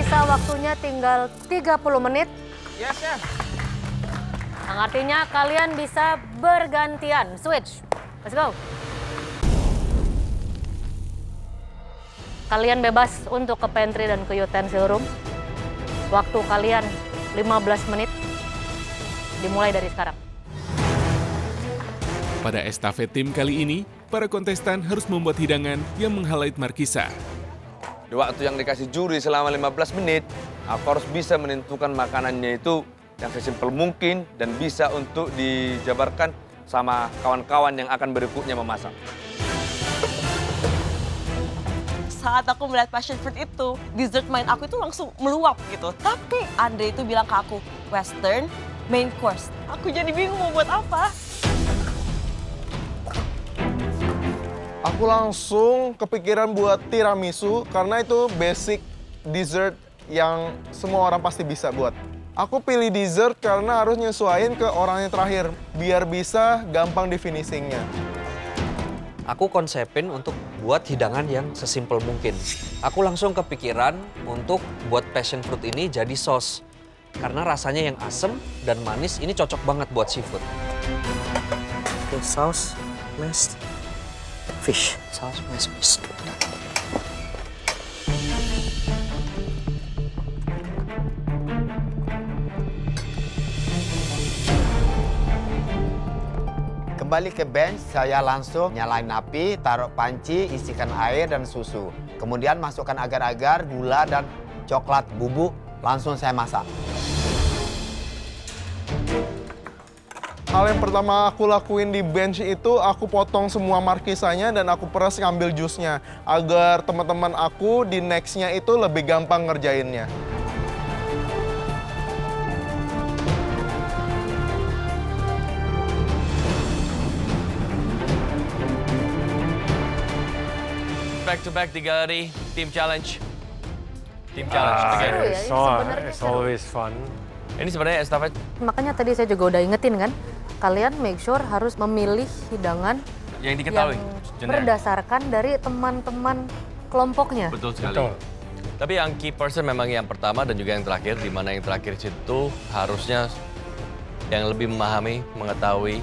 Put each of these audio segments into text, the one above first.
sisa waktunya tinggal 30 menit. Yes, chef. Yang artinya kalian bisa bergantian. Switch. Let's go. Kalian bebas untuk ke pantry dan ke utensil room. Waktu kalian 15 menit. Dimulai dari sekarang. Pada estafet tim kali ini, para kontestan harus membuat hidangan yang meng-highlight Markisa. Di waktu yang dikasih juri selama 15 menit, aku harus bisa menentukan makanannya itu yang sesimpel mungkin dan bisa untuk dijabarkan sama kawan-kawan yang akan berikutnya memasak. Saat aku melihat passion fruit itu, dessert main aku itu langsung meluap gitu. Tapi Andre itu bilang ke aku, Western, main course. Aku jadi bingung mau buat apa. Aku langsung kepikiran buat tiramisu karena itu basic dessert yang semua orang pasti bisa buat. Aku pilih dessert karena harus nyesuaiin ke orang yang terakhir biar bisa gampang di finishingnya. Aku konsepin untuk buat hidangan yang sesimpel mungkin. Aku langsung kepikiran untuk buat passion fruit ini jadi sos. Karena rasanya yang asem dan manis ini cocok banget buat seafood. Oke, saus, mashed fish. Saus mashed fish. Kembali ke bench, saya langsung nyalain api, taruh panci, isikan air dan susu. Kemudian masukkan agar-agar, gula dan coklat bubuk, langsung saya masak. Hal yang pertama aku lakuin di bench itu aku potong semua markisanya dan aku peras ngambil jusnya agar teman-teman aku di next-nya itu lebih gampang ngerjainnya. Back to back di galeri, team challenge. Team challenge. Seru ya, ini sebenarnya It's seru. always fun. Ini sebenarnya estafet. Makanya tadi saya juga udah ingetin kan, kalian make sure harus memilih hidangan Yang diketahui. yang berdasarkan dari teman-teman kelompoknya. Betul sekali. Betul. Tapi yang key person memang yang pertama dan juga yang terakhir, di mana yang terakhir itu harusnya yang lebih memahami, mengetahui.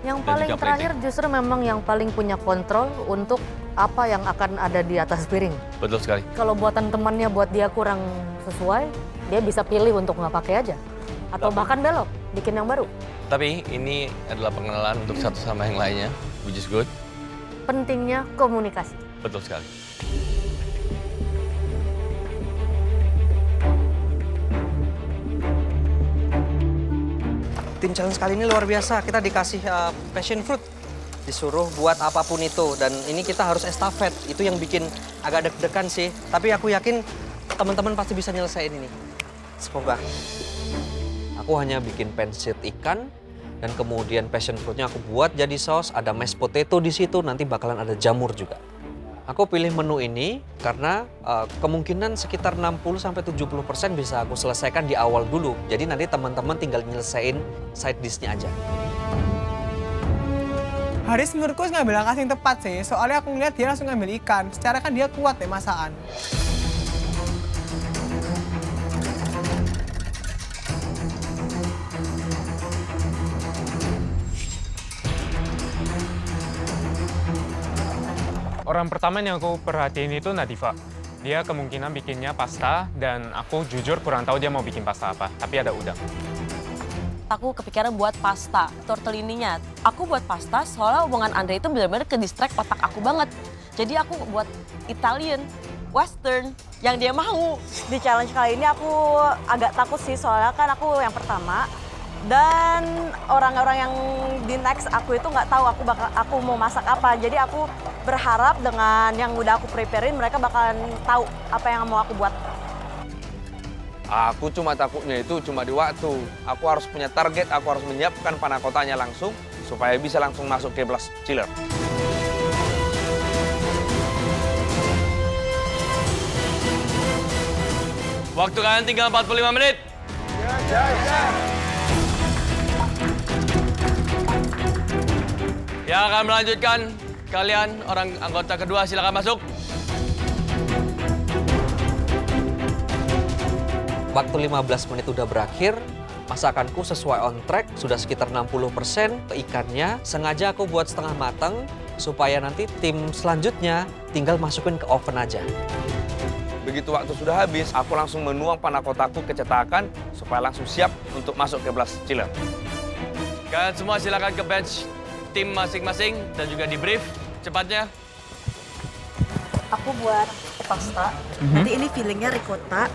Yang Dan paling juga terakhir justru memang yang paling punya kontrol untuk apa yang akan ada di atas piring. Betul sekali. Kalau buatan temannya buat dia kurang sesuai, dia bisa pilih untuk nggak pakai aja. Atau bahkan belok, bikin yang baru. Tapi ini adalah pengenalan untuk satu sama yang lainnya, which is good. Pentingnya komunikasi. Betul sekali. Tim challenge kali ini luar biasa. Kita dikasih passion fruit. Disuruh buat apapun itu. Dan ini kita harus estafet. Itu yang bikin agak deg-degan sih. Tapi aku yakin teman-teman pasti bisa nyelesain ini. Semoga. Aku hanya bikin pancit ikan dan kemudian passion fruitnya aku buat jadi saus. Ada mashed potato di situ. Nanti bakalan ada jamur juga. Aku pilih menu ini karena kemungkinan sekitar 60-70% bisa aku selesaikan di awal dulu. Jadi nanti teman-teman tinggal nyelesain side dish-nya aja. Haris menurutku ngambil langkah yang tepat sih. Soalnya aku ngeliat dia langsung ngambil ikan. Secara kan dia kuat deh masakan. Orang pertama yang aku perhatiin itu Nadifa. Dia kemungkinan bikinnya pasta dan aku jujur kurang tahu dia mau bikin pasta apa. Tapi ada udang. Aku kepikiran buat pasta, tortellininya. Aku buat pasta soalnya omongan Andre itu benar-benar ke distract otak aku banget. Jadi aku buat Italian, Western, yang dia mau. Di challenge kali ini aku agak takut sih soalnya kan aku yang pertama. Dan orang-orang yang di next aku itu nggak tahu aku mau masak apa. Jadi aku berharap dengan yang udah aku preparein mereka bakalan tahu apa yang mau aku buat. Aku cuma takutnya itu cuma di waktu. Aku harus punya target, aku harus menyiapkan panah kotanya langsung supaya bisa langsung masuk ke blast chiller. Waktu kalian tinggal 45 menit. Yang akan melanjutkan, kalian orang anggota kedua silakan masuk. Waktu 15 menit udah berakhir, masakanku sesuai on track, sudah sekitar 60%. Ikannya sengaja aku buat setengah matang, supaya nanti tim selanjutnya tinggal masukin ke oven aja. Begitu waktu sudah habis, aku langsung menuang panna cottaku ke cetakan supaya langsung siap untuk masuk ke blast chiller. Kalian semua silakan ke bench tim masing-masing dan juga di brief cepatnya. Aku buat pasta. Nanti ini fillingnya ricotta.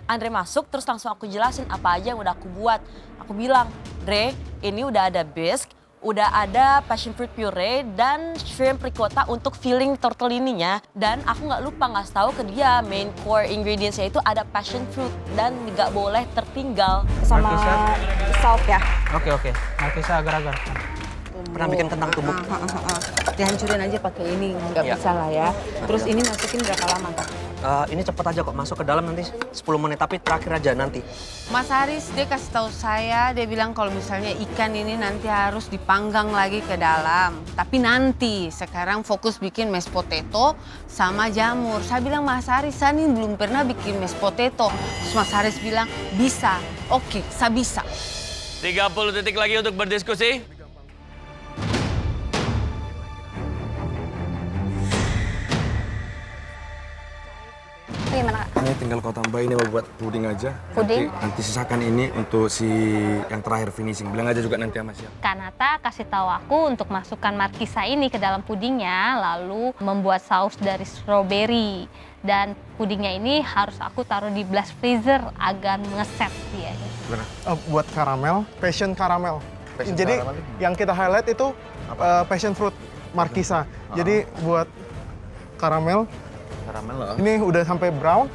Andre masuk, terus langsung aku jelasin apa aja yang udah aku buat. Aku bilang, Dre, ini udah ada bisque, udah ada passion fruit puree, dan shrimp ricotta untuk filling tortellininya. Dan aku nggak lupa ngasih tahu ke dia, main core ingredients-nya itu ada passion fruit, dan nggak boleh tertinggal. Sama salt ya. Oke. Markisa agar-agar. Pernah bikin kentang tumbuk? Dihancurin aja pakai ini, nggak bisa lah ya. Terus ini masukin berapa lama, Kak? Ini cepet aja kok, masuk ke dalam nanti 10 menit, tapi terakhir aja nanti. Mas Haris, dia kasih tahu saya, dia bilang kalau misalnya ikan ini nanti harus dipanggang lagi ke dalam. Tapi nanti, sekarang fokus bikin mashed potato sama jamur. Saya bilang, Mas Haris, saya ini belum pernah bikin mashed potato. Terus Mas Haris bilang, bisa. Oke, saya bisa. 30 detik lagi untuk berdiskusi. Gimana, Kak? Ini tinggal kau tambah ini buat puding aja. Puding? Nanti sisakan ini untuk si yang terakhir finishing. Bilang aja juga nanti sama siapa. Kanata kasih tahu aku untuk masukkan markisa ini ke dalam pudingnya, lalu membuat saus dari strawberry. Dan pudingnya ini harus aku taruh di blast freezer agar ngeset dia. Buat karamel, passion caramel. Jadi yang kita highlight itu passion fruit markisa. Jadi buat karamel. Ini udah sampai brown.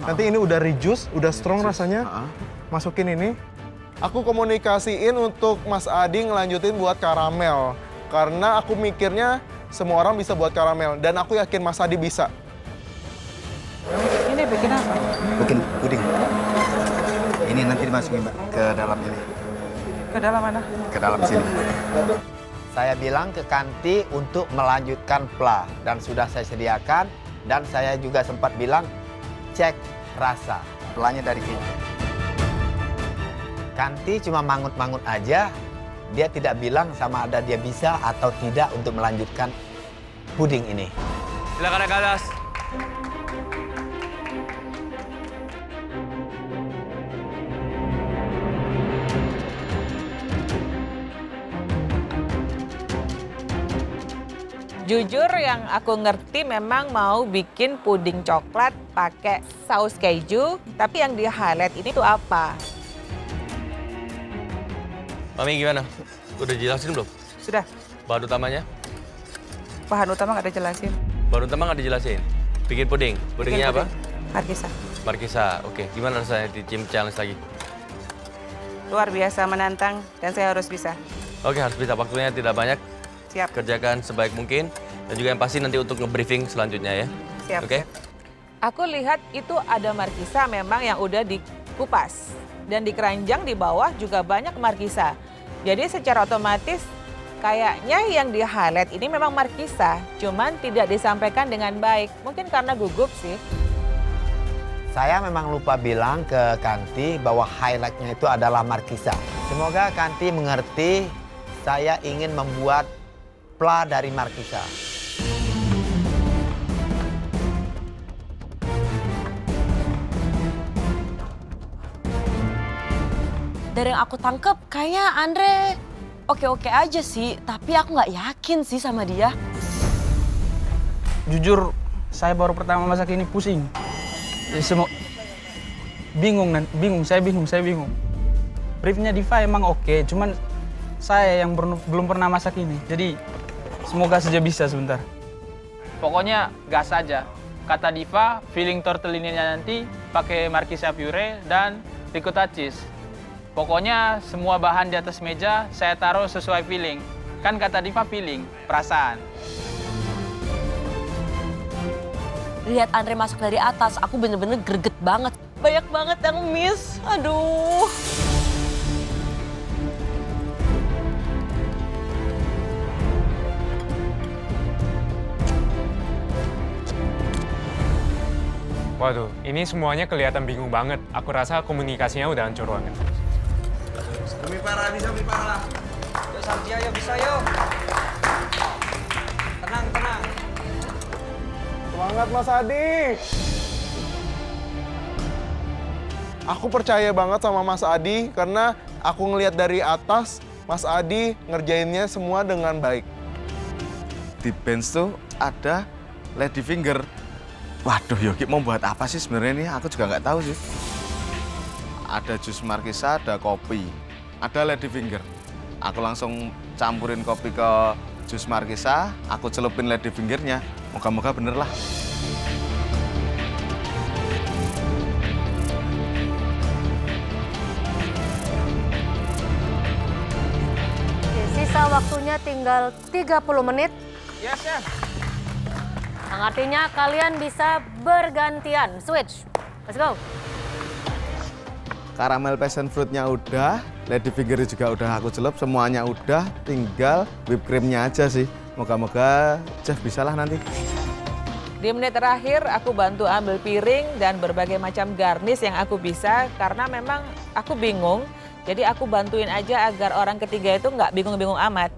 Nanti ini udah rejuice, udah strong rasanya. Masukin ini. Aku komunikasiin untuk Mas Adi ngelanjutin buat karamel. Karena aku mikirnya semua orang bisa buat karamel. Dan aku yakin Mas Adi bisa. Ini bikin apa? Bikin puding. Ini nanti dimasukin Mbak ke dalam ini. Ke dalam mana? Ke dalam sini. Saya bilang ke Kanti untuk melanjutkan pla. Dan sudah saya sediakan. Dan saya juga sempat bilang, cek rasa. Pelanya dari sini. Kanti cuma mangut-mangut aja. Dia tidak bilang sama ada dia bisa atau tidak untuk melanjutkan puding ini. Silakan naik ke atas. Jujur yang aku ngerti memang mau bikin puding coklat pakai saus keju, tapi yang di highlight ini tuh apa? Mami gimana? Udah jelasin belum? Sudah. Bahan utamanya? Bahan utama nggak dijelasin. Bahan utama nggak dijelasin? Bikin puding. Pudingnya apa? Markisa. Markisa, oke. Gimana rasanya di tim challenge lagi? Luar biasa menantang dan saya harus bisa. Oke, harus bisa. Waktunya tidak banyak. Siap. Kerjakan sebaik mungkin. Dan juga yang pasti nanti untuk nge-briefing selanjutnya ya. Siap. Oke? Aku lihat itu ada markisa memang yang udah dikupas. Dan di keranjang di bawah juga banyak markisa. Jadi secara otomatis kayaknya yang di highlight ini memang markisa. Cuman tidak disampaikan dengan baik. Mungkin karena gugup sih. Saya memang lupa bilang ke Kanti bahwa highlightnya itu adalah markisa. Semoga Kanti mengerti saya ingin membuat pla dari markisa. Dari yang aku tangkep, kayaknya Andre oke-oke aja sih. Tapi aku nggak yakin sih sama dia. Jujur, saya baru pertama masak ini pusing. Semua bingung, saya bingung. Briefnya Diva emang oke, cuman saya yang belum pernah masak ini. Jadi semoga saja bisa sebentar. Pokoknya gas aja. Kata Diva, filling tortellininya nanti pakai markisa puree dan ricotta cheese. Pokoknya semua bahan di atas meja saya taruh sesuai filling. Kan kata Diva filling, perasaan. Lihat Andre masuk dari atas, aku bener-bener greget banget. Banyak banget yang miss, aduh. Waduh, ini semuanya kelihatan bingung banget. Aku rasa komunikasinya udah hancur banget. Demi para, bisa demi para. Yuk Samsia, yuk bisa yuk. Tenang, tenang. Semangat Mas Adi. Aku percaya banget sama Mas Adi karena aku ngelihat dari atas Mas Adi ngerjainnya semua dengan baik. Di bench tuh ada lady finger. Waduh, Yogi mau buat apa sih sebenarnya ini? Aku juga nggak tahu sih. Ada jus markisa, ada kopi, ada lady finger. Aku langsung campurin kopi ke jus markisa, aku celupin lady fingernya. Moga-moga bener lah. Oke, sisa waktunya tinggal 30 menit. Yes, chef. Yang artinya kalian bisa bergantian. Switch. Let's go. Karamel passion fruitnya udah, lady finger juga udah aku celup, semuanya udah, tinggal whipped creamnya aja sih. Moga-moga chef bisa lah nanti. Di menit terakhir aku bantu ambil piring dan berbagai macam garnish yang aku bisa karena memang aku bingung. Jadi aku bantuin aja agar orang ketiga itu nggak bingung-bingung amat.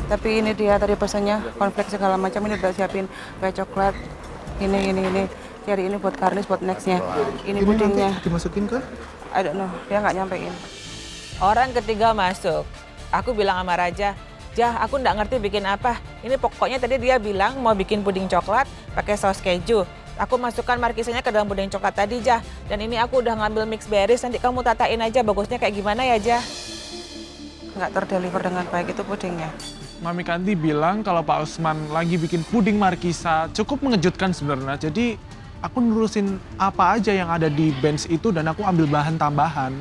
Tapi ini dia tadi pesannya, cornflakes segala macam ini udah siapin. Kayak coklat, ini. Jadi ini buat garnish, buat nextnya. Ini pudingnya. Dimasukin ke? I don't know, dia nggak nyampein. Orang ketiga masuk. Aku bilang sama Raja, Jah, aku nggak ngerti bikin apa. Ini pokoknya tadi dia bilang mau bikin puding coklat pakai saus keju. Aku masukkan markisanya ke dalam puding coklat tadi, Jah. Dan ini aku udah ngambil mix berries, nanti kamu tatain aja bagusnya kayak gimana ya, Jah. Nggak terdeliver dengan baik itu pudingnya. Mami Kanti bilang kalau Pak Usman lagi bikin puding markisa, cukup mengejutkan sebenarnya. Jadi aku nurusin apa aja yang ada di bench itu dan aku ambil bahan tambahan.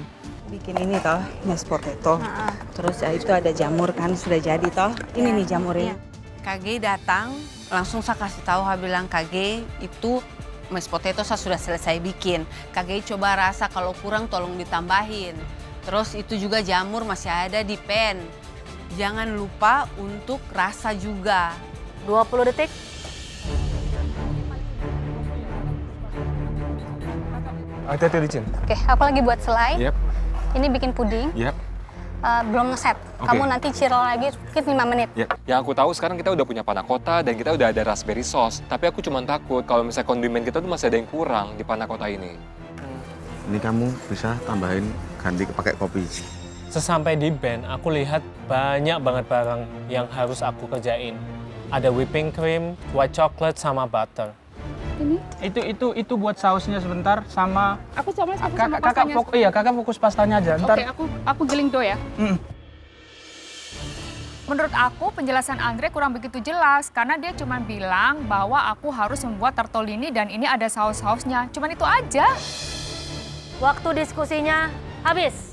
Bikin ini toh, mashed potato. Terus itu ada jamur kan, sudah jadi toh. Ini nih jamurnya. KG datang, langsung saya kasih tahu, saya bilang KG itu mashed potato saya sudah selesai bikin. KG coba rasa kalau kurang tolong ditambahin. Terus itu juga jamur masih ada di pan. Jangan lupa untuk rasa juga. 20 detik. Hati-hati licin. Oke, aku lagi buat selai. Yep. Ini bikin puding. Yep. Belum ngeset. Oke. Kamu nanti cirel lagi mungkin 5 menit. Ya, yang aku tahu sekarang kita udah punya panna cotta dan kita udah ada raspberry sauce. Tapi aku cuma takut kalau misalnya kondimen kita tuh masih ada yang kurang di panna cotta ini. Ini kamu bisa tambahin ganti pakai kopi. Sesampai di band, aku lihat banyak banget barang yang harus aku kerjain. Ada whipping cream, white chocolate, sama butter. Ini? Itu buat sausnya sebentar sama... Aku sama pastanya. Kakak fokus pastanya aja. Ntar... Oke, aku giling dough ya. Menurut aku penjelasan Andre kurang begitu jelas karena dia cuma bilang bahwa aku harus membuat tortellini dan ini ada saus-sausnya. Cuman itu aja. Waktu diskusinya habis.